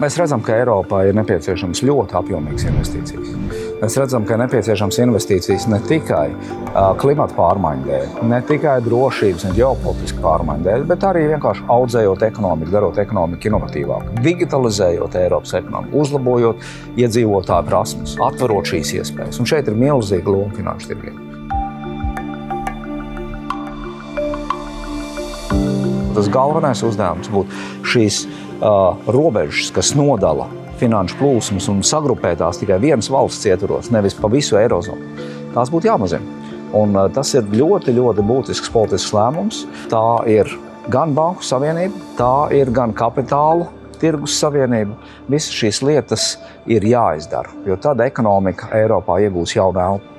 Mēs redzam, ka Eiropā ir nepieciešams ļoti apjomīgas investīcijas. Mēs redzam, ka ir nepieciešams investīcijas ne tikai klimata pārmaiņu dēļ, ne tikai drošības un ģeopolitiska pārmaiņu dēļ, bet arī vienkārši audzējot ekonomiku, darot ekonomiku inovatīvāku, digitalizējot Eiropas ekonomiku, uzlabojot iedzīvotāju prasmes, atverot šīs iespējas. Un šeit ir milzīga loma finanšu tirgiem. Tas galvenais uzdevums būtu šīs robežas, kas nodala finanšu plūsmas un sagrupē tās tikai vienas valsts ietvaros, nevis pa visu eirozonu. Tās būtu jāmazina. Un tas ir ļoti, ļoti būtisks politisks lēmums. Tā ir gan banku savienība, tā ir gan kapitāla tirgus savienība. Visas šīs lietas ir jāizdara, jo tad ekonomika Eiropā iegūs jaunu elpu.